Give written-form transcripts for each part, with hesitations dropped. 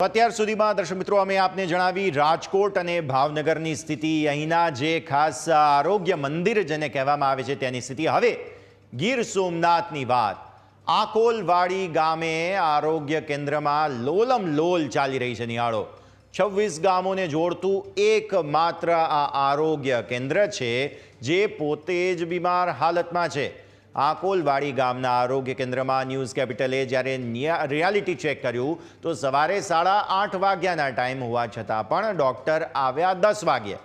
અત્યાર સુધીમાં દર્શક મિત્રો અમે આપને જણાવી રાજકોટ અને ભાવનગરની સ્થિતિ, અહીંના જે ખાસ આરોગ્ય મંદિર જેને કહેવામાં આવે છે તેની સ્થિતિ. હવે ગીર સોમનાથની વાત. આકોલવાડી ગામે આરોગ્ય કેન્દ્રમાં લોલમ લોલ ચાલી રહી છે. નિહાળો, 26 ગામોને જોડતું એકમાત્ર આ આરોગ્ય કેન્દ્ર છે જે પોતે જ બીમાર હાલતમાં છે. આકોલવાડી ગામના આરોગ્ય કેન્દ્રમાં ન્યૂઝ કેપિટલે જ્યારે રિયાલિટી ચેક કર્યું તો સવારે 8:30 વાગ્યાના ટાઈમ હોવા છતાં પણ ડૉક્ટર આવ્યા 10 વાગ્યે.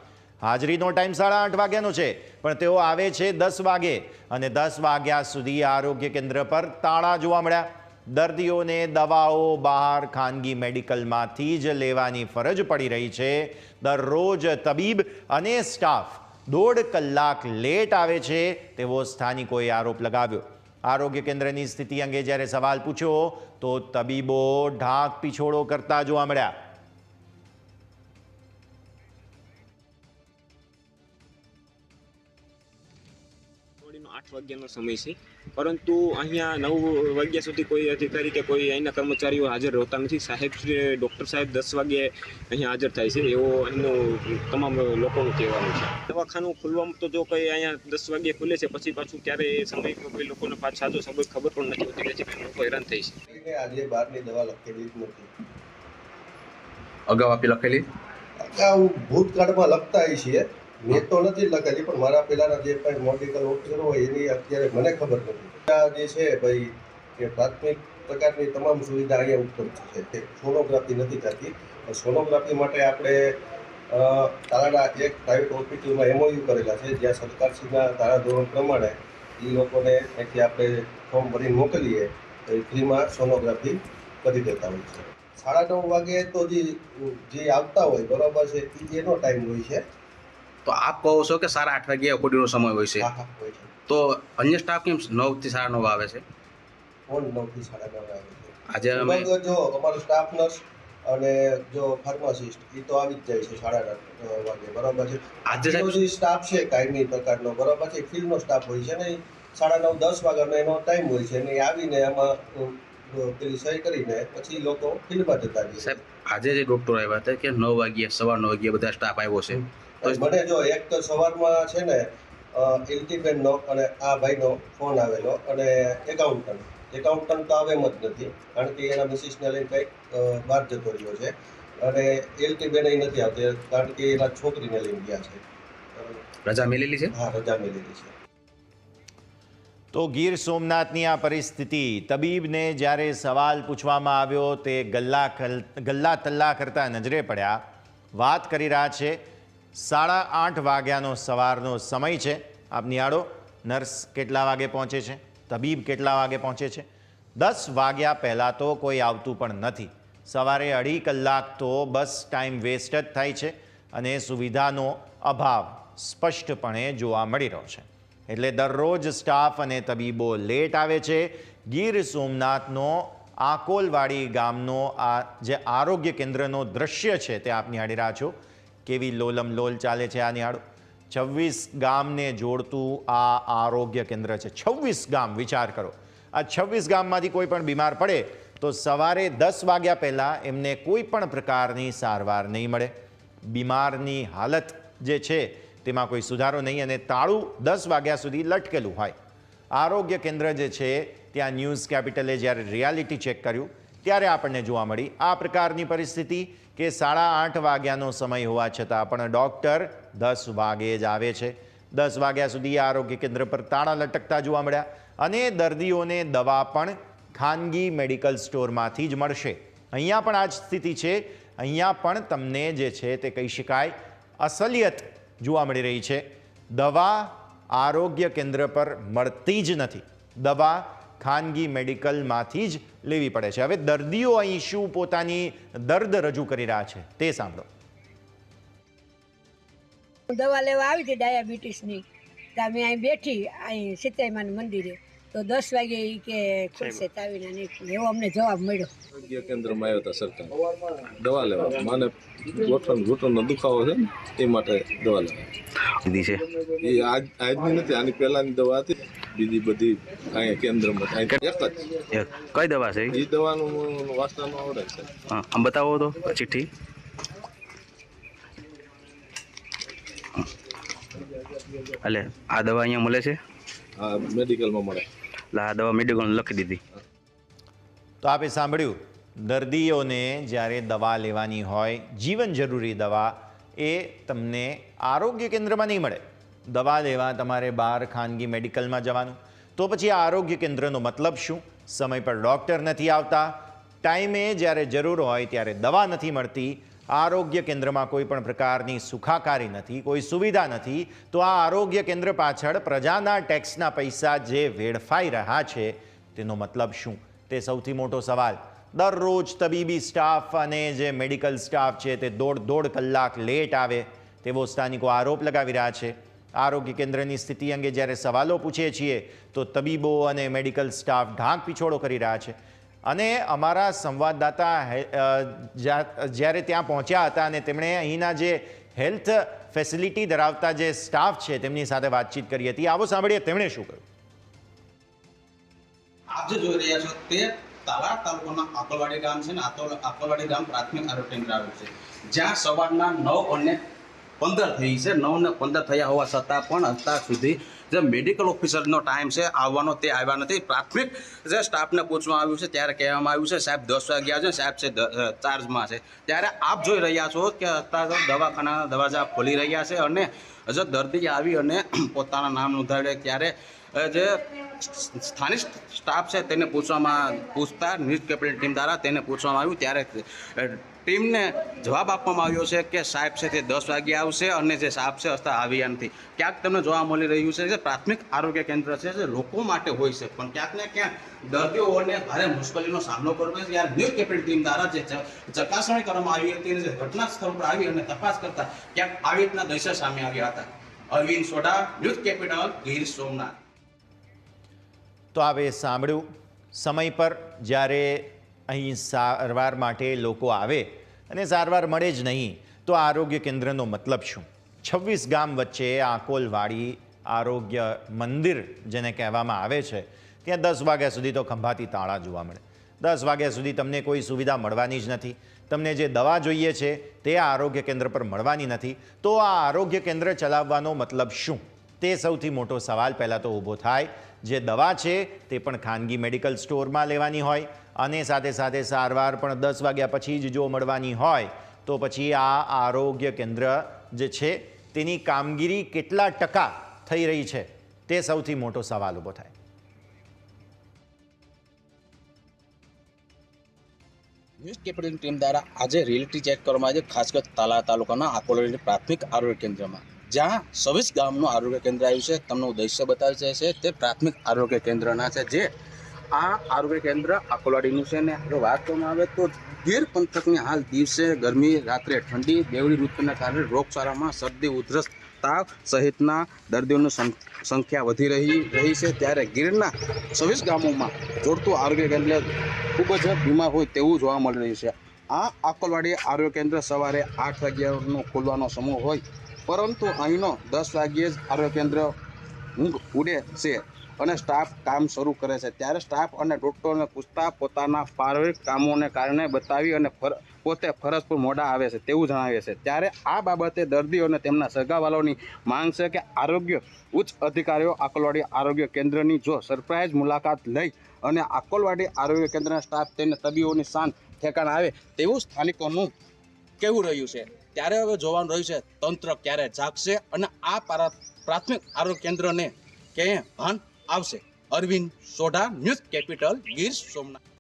હાજરીનો ટાઈમ 8:30 વાગ્યાનો છે પણ તેઓ આવે છે 10 વાગે અને 10 વાગ્યા સુધી આરોગ્ય કેન્દ્ર પર તાળા જોવા મળ્યા. દર્દીઓને દવાઓ બહાર ખાનગી મેડિકલમાંથી જ લેવાની ફરજ પડી રહી છે. દરરોજ તબીબ અને સ્ટાફ 1.5 કલાક લેટ આવે છે તેવો સ્થાનિકોએ આરોપ લગાવ્યો. આરોગ્ય કેન્દ્રની સ્થિતિ અંગે જ્યારે સવાલ પૂછ્યો તો તબીબો ઢાક પીછોડો કરતા જોવા મળ્યા. 8 વાગ્યાનો સમય છે, પરંતુ અહીંયા 9 વાગ્યા સુધી કોઈ અધિકારી કે કોઈ અહીંના કર્મચારીઓ હાજર હોતા નથી. ડૉક્ટર સાહેબ 10 વાગ્યે અહીંયા હાજર થાય છે એવો અહીંનું તમામ લોકોનું કહેવાનું છે. દવાખાનું ખુલવામાં તો જો કંઈ અહીંયા 10 વાગ્યે ખુલે છે, પછી પાછું ક્યારે સમય કોઈ લોકોને સાચો સમય ખબર પણ નથી હોતી, જેથી લોકો હેરાન થાય છે. આજે બહારની દવા લખેલી જ નથી. અગાઉ આપી લખેલી? અગાઉ ભૂતકાળમાં લખતા છીએ, મેં તો નથી લખેલી, પણ મારા પહેલાના જે કંઈ મેડિકલ ઓફિસરો હોય એની અત્યારે મને ખબર નથી. જે છે ભાઈ કે પ્રાથમિક પ્રકારની તમામ સુવિધા અહીંયા ઉપલબ્ધ છે. સોનોગ્રાફી નથી થતી. સોનોગ્રાફી માટે આપણે તાલાડા એક પ્રાઇવેટ હોસ્પિટલમાં એમઓયુ કરેલા છે, જ્યાં સરકારશ્રીના ધારાધોરણ પ્રમાણે એ લોકોને અહીંથી આપણે ફોર્મ ભરીને મોકલીએ તો એ ફ્રીમાં સોનોગ્રાફી કરી દેતા હોય છે. 9:30 વાગે તો જે આવતા હોય બરાબર છે એ એનો ટાઈમ હોય છે. તો આપ કહો છો કે 8:30 વાગ્યે ઓપીડીનો સમય હોય છે, હોય છે. તો અન્ય સ્ટાફ કેમ 9 થી 9:30 આવે છે? કોણ 9 થી 9:30 આવે છે? આજે અમે જો અમારો સ્ટાફ નર્સ અને જો ફાર્માસિસ્ટ એ તો આવી જ જાય છે 8:30 વાગે, બરાબર છે. આજે જે સ્ટાફ છે કાયમી પ્રકારનો, બરાબર છે, ફિલ્ડનો સ્ટાફ હોય છે ને, 9:30-10 વાગ્યાનો એનો ટાઈમ હોય છે અને આવીને આમાં પેલી સહી કરીને પછી લોકો ફિલ્ડમાં જતા રહે છે. સાહેબ, આજે જે ડૉક્ટર આવ્યા હતા કે 9 વાગ્યે સવા 9 વાગ્યે બધા સ્ટાફ આવ્યો છે, તો મને જો એક તો સવારમાં છે ને એલટીબેનનો અને આ ભાઈનો ફોન આવેલો અને એકાઉન્ટન્ટ તો આવે એમ જ નથી, કારણ કે એના મિસિસને લઈને કંઈક બહાર જતો રહ્યો છે અને એલટીબેન નથી આવતી કારણ કે એના છોકરીને લઈને ગયા છે. રજા મેલેલી છે? હા, રજા મેલેલી છે. તો ગીર સોમનાથની આ પરિસ્થિતિ, તબીબને જ્યારે સવાલ પૂછવામાં આવ્યો તે ગલ્લા તલ્લા કરતા નજરે પડ્યા. વાત કરી રહ્યા છે 8:30 વાગ્યાનો સવારનો સમય છે. આપ નિહાળો, નર્સ કેટલા વાગે પહોંચે છે, તબીબ કેટલા વાગે પહોંચે છે. 10 વાગ્યા પહેલાં તો કોઈ આવતું પણ નથી. સવારે 2.5 કલાક તો બસ ટાઈમ વેસ્ટ જ થાય છે અને સુવિધાનો અભાવ સ્પષ્ટપણે જોવા મળી રહ્યો છે. એટલે દરરોજ સ્ટાફ અને તબીબો લેટ આવે છે. ગીર સોમનાથનો આકોલવાડી ગામનો આ જે આરોગ્ય કેન્દ્રનો દ્રશ્ય છે તે આપ નિહાળી રહ્યા છો. કેવી લોલમ લોલ ચાલે છે આ નિહાળો. 26 ગામને જોડતું આ આરોગ્ય કેન્દ્ર છે. 26 ગામ, વિચાર કરો. આ 26 ગામમાંથી કોઈ પણ બીમાર પડે તો સવારે 10 વાગ્યા પહેલાં એમને કોઈ પણ પ્રકારની સારવાર નહીં મળે. બીમારની હાલત જે છે તેમાં કોઈ સુધારો નહીં અને તાળું 10 વાગ્યા સુધી લટકેલું હોય. આરોગ્ય કેન્દ્ર જે છે ત્યાં ન્યૂઝ કેપિટલે જ્યારે રિયાલિટી ચેક કર્યું ત્યારે આપણને જોવા મળી આ પ્રકારની પરિસ્થિતિ કે 8:30 વાગ્યાનો સમય હોવા છતાં પણ ડૉક્ટર 10 વાગે જ આવે છે. 10 વાગ્યા સુધી આરોગ્ય કેન્દ્ર પર તાળા લટકતા જોવા મળ્યા અને દર્દીઓને દવા પણ ખાનગી મેડિકલ સ્ટોરમાંથી જ મળશે. અહીંયા પણ આ જ સ્થિતિ છે. અહીંયા પણ તમને જે છે તે કહી શકાય અસલિયત જોવા મળી રહી છે. દવા આરોગ્ય કેન્દ્ર પર મળતી જ નથી. દવા ખાનગી મેડિકલમાંથી જ લેવી પડે છે. હવે દર્દીઓ અહીં શું પોતાની દર્દ રજૂ કરી રહ્યા છે તે સાંભળો. દવા લેવા આવી હતી ડાયાબિટીસની, ત્યાં મેં અહીં બેઠી અહીં સીતાઈમાના મંદિરે, તો 10 વાગે ઈ કે ખુલશે ચાવીને નહીં ખુલે, એવો અમને જવાબ મળ્યો. આરોગ્ય કેન્દ્રમાં આવ્યા હતા સરકાર દવા લેવા. મને ઘૂંટણનો દુખાવો છે ને એ માટે દવા લેવા દીધી છે. એ આજની નથી, આની પહેલાની દવા હતી. બીજી બધી અહીંયા કેન્દ્રમાં એક જ કઈ દવા છે એ દવાનું વાસ્તવમાં આવડે છે. હા, આમ બતાવો તો ચિઠ્ઠી. એટલે આ દવા અહીંયા મળે છે? આ મેડિકલમાં મળે. એટલે આ દવા મેડિકલ લખી દીધી. તો આપે સાંભળ્યું, દર્દીઓને જ્યારે દવા લેવાની હોય, જીવન જરૂરી દવા, એ તમને આરોગ્ય કેન્દ્રમાં નહીં મળે. દવા લેવા તમારે બહાર ખાનગી મેડિકલમાં જવાનું. તો પછી આ આરોગ્ય કેન્દ્રનો મતલબ શું? સમય પર ડૉક્ટર નથી આવતા, ટાઈમે જ્યારે જરૂર હોય ત્યારે દવા નથી મળતી, આરોગ્ય કેન્દ્રમાં કોઈ પણ પ્રકારની સુખાકારી નથી, કોઈ સુવિધા નથી. તો આ આરોગ્ય કેન્દ્ર પાછળ પ્રજાના ટેક્સના પૈસા જે વેડફાઈ રહ્યા છે તેનો મતલબ શું? તે સૌથી મોટો સવાલ. દરરોજ તબીબી સ્ટાફ અને જે મેડિકલ સ્ટાફ છે તે દોઢ કલાક લેટ આવે તેવો સ્થાનિકો આરોપ લગાવી રહ્યા છે. આરોગ્ય કેન્દ્રની સ્થિતિ અંગે જ્યારે સવાલો પૂછીએ છીએ તો તબીબો અને મેડિકલ સ્ટાફ ઢાંક પીછોડો કરી રહ્યા છે. અને અમારા સંવાદદાતા જ્યારે ત્યાં પહોંચ્યા હતા અને તેમણે અહીંના જે હેલ્થ ફેસિલિટી ધરાવતા જે સ્ટાફ છે તેમની સાથે વાતચીત કરી હતી. આવો સાંભળીએ તેમણે શું કહ્યું. આપ જે જોઈ રહ્યા છો તે તાલાળા તાલુકાના આકોલવાડી ગામ છે ને આકોલવાડી ગામ પ્રાથમિક આરોગ્ય કેન્દ્ર આવેલું છે, જ્યાં સવારના 9:15 થઈ છે. 9:15 થયા હોવા છતાં પણ અત્યાર સુધી જે મેડિકલ ઓફિસરનો ટાઈમ છે આવવાનો તે આવ્યા નથી. પ્રાથમિક જે સ્ટાફને પૂછવામાં આવ્યું છે ત્યારે કહેવામાં આવ્યું છે સાહેબ 10 વાગ્યા છે, સાહેબ છે ચાર્જમાં છે. ત્યારે આપ જોઈ રહ્યા છો કે અત્યારે દવાખાનાના દરવાજા ખોલી રહ્યા છે અને જો દર્દી આવી અને પોતાના નામ નોંધાવે ત્યારે જે સ્થાનિક સ્ટાફ છે તેને પૂછતા ન્યૂઝ કેપિટલ ટીમ દ્વારા તેને પૂછવામાં આવ્યું ત્યારે ટીમને જવાબ આપવામાં આવ્યો છે કે સાહેબ છે તે 10 વાગ્યે આવશે અને જે સાહેબ છે અત્યારે આવ્યા નથી. ક્યાંક તમને જોવા મળી રહ્યું છે કે પ્રાથમિક આરોગ્ય કેન્દ્ર છે જે લોકો માટે હોય છે, પણ ક્યાંક ને ક્યાંક દર્દીઓને ભારે મુશ્કેલીનો સામનો કરવો છે. ત્યારે ન્યૂઝ કેપિટલ ટીમ દ્વારા જે ચકાસણી કરવામાં આવી હતી અને જે ઘટના સ્થળ પર આવી અને તપાસ કરતા ક્યાંક આવી રીતના દ્રશ્ય સામે આવ્યા હતા. Arvind Sodha, News Capital, Gir Somnath. તો હવે સાંભળ્યું, સમય પર જ્યારે અહીં સારવાર માટે લોકો આવે અને સારવાર મળે જ નહીં તો આરોગ્ય કેન્દ્રનો મતલબ શું? 26 ગામ વચ્ચે આકોલવાડી આરોગ્ય મંદિર જેને કહેવામાં આવે છે ત્યાં 10 વાગ્યા સુધી તો ખંભાતી તાળા જોવા મળે. 10 વાગ્યા સુધી તમને કોઈ સુવિધા મળવાની જ નથી. તમને જે દવા જોઈએ છે તે આરોગ્ય કેન્દ્ર પર મળવાની નથી. તો આ આરોગ્ય કેન્દ્ર ચલાવવાનો મતલબ શું? તે સૌથી મોટો સવાલ પહેલાં તો ઊભો થાય. જે દવા છે તે પણ ખાનગી મેડિકલ સ્ટોરમાં લેવાની હોય અને સાથે સાથે સારવાર પણ 10 વાગ્યા પછી જ જો મળવાની હોય તો પછી આ આરોગ્ય કેન્દ્ર જે છે તેની કામગીરી કેટલા ટકા થઈ રહી છે તે સૌથી મોટો સવાલ ઊભો થાય. ન્યૂઝ કેપિટલ ટીમ દ્વારા આજે રિયાલિટી ચેક કરવામાં આવી ખાસ કરી તાલાળા તાલુકાના આકોલવાડી પ્રાથમિક આરોગ્ય કેન્દ્રમાં, જ્યાં 26 ગામનું આરોગ્ય કેન્દ્ર આવ્યું છે. તમને દ્રશ્ય બતાવી છે તે પ્રાથમિક આરોગ્ય કેન્દ્રના છે. જે આ આરોગ્ય કેન્દ્ર આકોલવાડીનું છે ને જો વાત કરવામાં આવે તો ગીર પંથકની હાલ દિવસે ગરમી, રાત્રે ઠંડી, બેવડી ઋતુના કારણે રોગચાળામાં શરદી, ઉધરસ, તાવ સહિતના દર્દીઓની સંખ્યા વધી રહી છે. ત્યારે ગીરના 26 ગામોમાં જોડતું આરોગ્ય કેન્દ્ર ખૂબ જ બીમાર હોય તેવું જોવા મળી રહ્યું છે. આ આકોલવાડી આરોગ્ય કેન્દ્ર સવારે 8 વાગ્યાનો ખોલવાનો સમય હોય, પરંતુ અહીંનો 10 વાગ્યે જ આરોગ્ય કેન્દ્ર ઊંઘ ઉડે છે અને સ્ટાફ કામ શરૂ કરે છે. ત્યારે સ્ટાફ અને ડૉક્ટરોને પૂછતા પોતાના પારિવારિક કામોને કારણે બતાવી અને પોતે ફરજ પર મોડા આવે છે તેવું જણાવે છે. ત્યારે આ બાબતે દર્દીઓ અને તેમના સગાવાલાઓની માંગ છે કે આરોગ્ય ઉચ્ચ અધિકારીઓ આકોલવાડી આરોગ્ય કેન્દ્રની જો સરપ્રાઇઝ મુલાકાત લઈ અને આકોલવાડી આરોગ્ય કેન્દ્રના સ્ટાફ તેને તબીબોની શાન ઠેકાણ આવે તેવું સ્થાનિકોનું કહેવું રહ્યું છે. ત્યારે હવે જોવાનું રહ્યું છે તંત્ર ક્યારે જાગશે અને આ પ્રાથમિક આરોગ્ય કેન્દ્રને ક્યાંય ભાન આવશે. Arvind Sodha, News Capital, Gir Somnath.